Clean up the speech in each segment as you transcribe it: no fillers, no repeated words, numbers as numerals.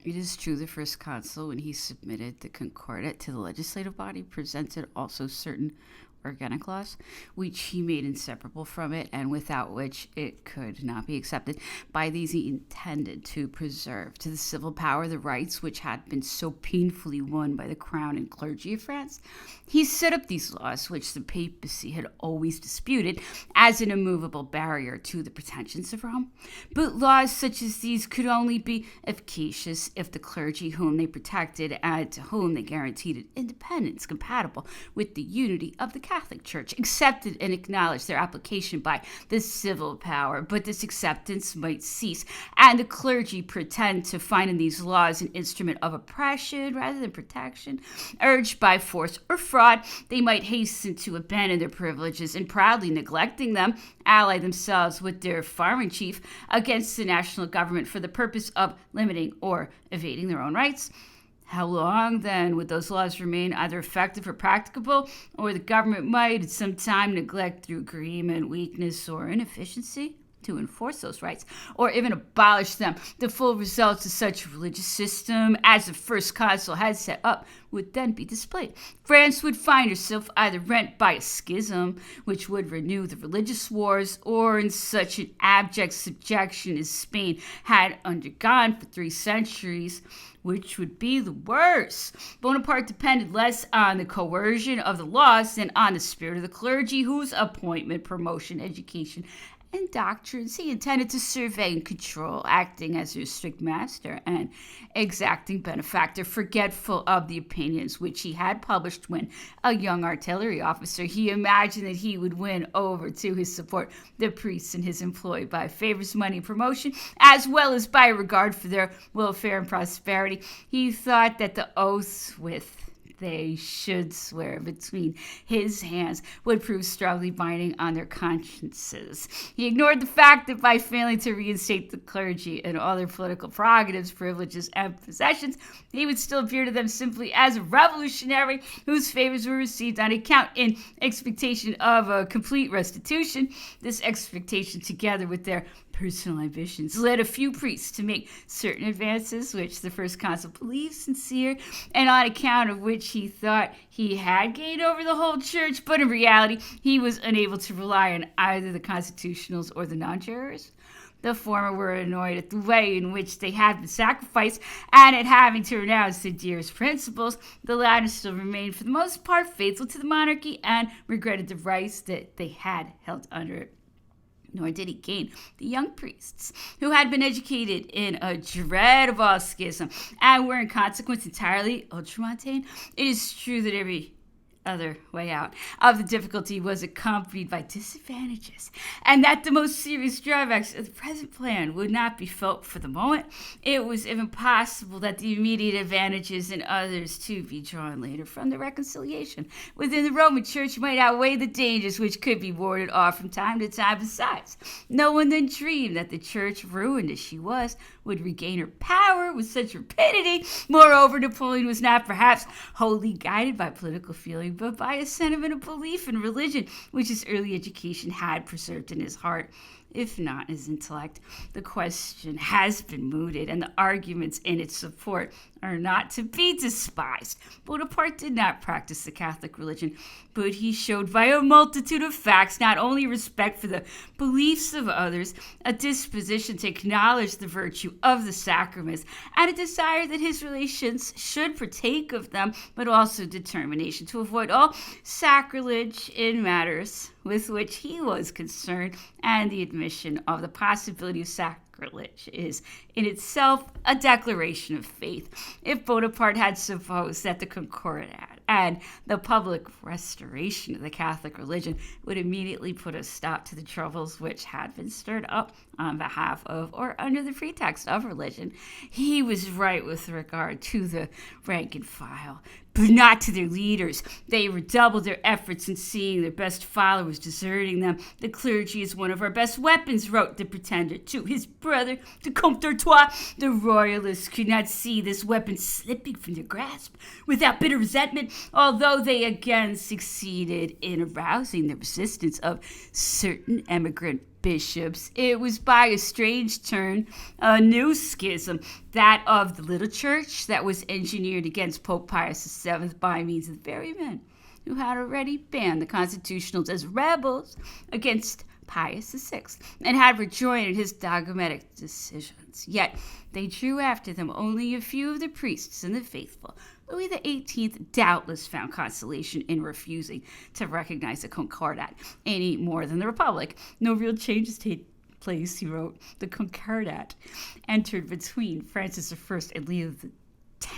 It is true the first consul, when he submitted the Concordat to the legislative body, presented also certain organic laws, which he made inseparable from it, and without which it could not be accepted. By these he intended to preserve to the civil power the rights which had been so painfully won by the crown and clergy of France. He set up these laws, which the papacy had always disputed, as an immovable barrier to the pretensions of Rome. But laws such as these could only be efficacious if the clergy whom they protected and to whom they guaranteed an independence compatible with the unity of the Catholic Church accepted and acknowledged their application by the civil power. But this acceptance might cease, and the clergy pretend to find in these laws an instrument of oppression rather than protection. Urged by force or fraud, they might hasten to abandon their privileges, and proudly neglecting them, ally themselves with their farming chief against the national government for the purpose of limiting or evading their own rights. How long, then, would those laws remain either effective or practicable, or the government might at some time neglect through agreement, weakness, or inefficiency to enforce those rights, or even abolish them? The full results of such a religious system as the first consul had set up would then be displayed. France would find herself either rent by a schism, which would renew the religious wars, or in such an abject subjection as Spain had undergone for 3 centuries, which would be the worst. Bonaparte depended less on the coercion of the laws than on the spirit of the clergy, whose appointment, promotion, education, and doctrines he intended to survey and control, acting as their strict master and exacting benefactor, forgetful of the opinions which he had published when a young artillery officer. He imagined that he would win over to his support the priests in his employ by favors, money, and promotion, as well as by regard for their welfare and prosperity. He thought that the oaths with they should swear between his hands would prove strongly binding on their consciences. He ignored the fact that by failing to reinstate the clergy and all their political prerogatives, privileges, and possessions, he would still appear to them simply as a revolutionary whose favors were received on account in expectation of a complete restitution. This expectation, together with their personal ambitions, led a few priests to make certain advances which the first consul believed sincere, and on account of which he thought he had gained over the whole church, but in reality he was unable to rely on either the constitutionals or the non-jurors. The former were annoyed at the way in which they had been sacrificed and at having to renounce their dearest principles. The latter still remained for the most part faithful to the monarchy and regretted the rights that they had held under it. Nor did he gain the young priests, who had been educated in a dread of all schism and were in consequence entirely ultramontane. It is true that every other way out of the difficulty was accompanied by disadvantages, and that the most serious drawbacks of the present plan would not be felt for the moment. It was even possible that the immediate advantages and others to be drawn later from the reconciliation within the Roman Church might outweigh the dangers which could be warded off from time to time. Besides, no one then dreamed that the Church, ruined as she was, would regain her power with such rapidity. Moreover, Napoleon was not perhaps wholly guided by political feeling, but by a sentiment of belief in religion, which his early education had preserved in his heart, if not his intellect. The question has been mooted, and the arguments in its support are not to be despised. Bonaparte did not practice the Catholic religion, but he showed by a multitude of facts not only respect for the beliefs of others, a disposition to acknowledge the virtue of the sacraments, and a desire that his relations should partake of them, but also determination to avoid all sacrilege in matters with which he was concerned, and the admission of the possibility of sacrilege is in itself a declaration of faith. If Bonaparte had supposed that the Concordat and the public restoration of the Catholic religion would immediately put a stop to the troubles which had been stirred up on behalf of or under the pretext of religion, he was right with regard to the rank and file, but not to their leaders. They redoubled their efforts in seeing their best followers deserting them. The clergy is one of our best weapons, wrote the pretender to his brother, the Comte d'Artois. The royalists could not see this weapon slipping from their grasp without bitter resentment, although they again succeeded in arousing the resistance of certain emigrant bishops, it was by a strange turn, a new schism, that of the little church that was engineered against Pope Pius VII by means of the very men who had already banned the constitutionals as rebels against Pius VI and had rejoined in his dogmatic decisions. Yet they drew after them only a few of the priests and the faithful. Louis XVIII doubtless found consolation in refusing to recognize the Concordat any more than the Republic. No real changes take place, he wrote. The Concordat entered between Francis I and Leo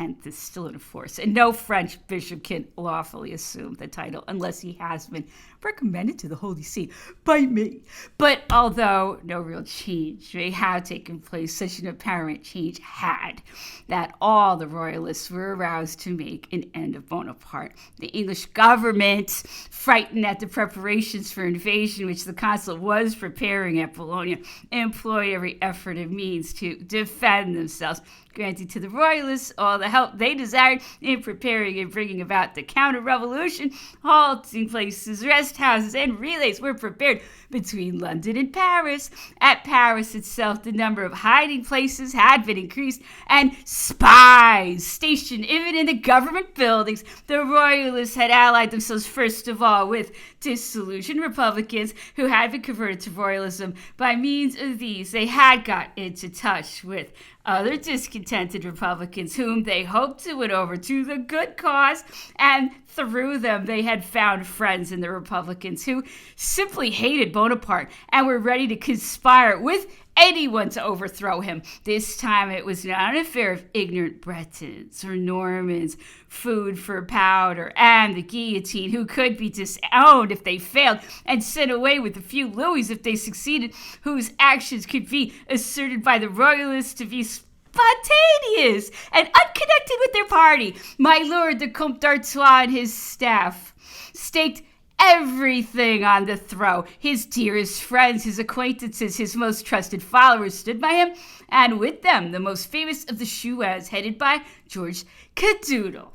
X is still in force, and no French bishop can lawfully assume the title unless he has been recommended to the Holy See by me. But although no real change may have taken place, such an apparent change had, that all the royalists were aroused to make an end of Bonaparte. The English government, frightened at the preparations for invasion which the consul was preparing at Bologna, employed every effort and means to defend themselves, granting to the royalists all the help they desired in preparing and bringing about the counter-revolution. Halting places, rest houses, and relays were prepared between London and Paris. At Paris itself, the number of hiding places had been increased, and spies stationed even in the government buildings. The royalists had allied themselves first of all with disillusioned republicans who had been converted to royalism. By means of these, they had got into touch with other discontented republicans whom they hoped to win over to the good cause, and through them they had found friends in the republicans who simply hated Bonaparte and were ready to conspire with anyone to overthrow him. This time it was not an affair of ignorant Bretons or Normans, food for powder, and the guillotine, who could be disowned if they failed and sent away with a few louis if they succeeded, whose actions could be asserted by the royalists to be spontaneous and unconnected with their party. My lord, the Comte d'Artois and his staff staked everything on the throw. His dearest friends, his acquaintances, his most trusted followers stood by him, and with them the most famous of the Chouans, headed by George Cadoudal.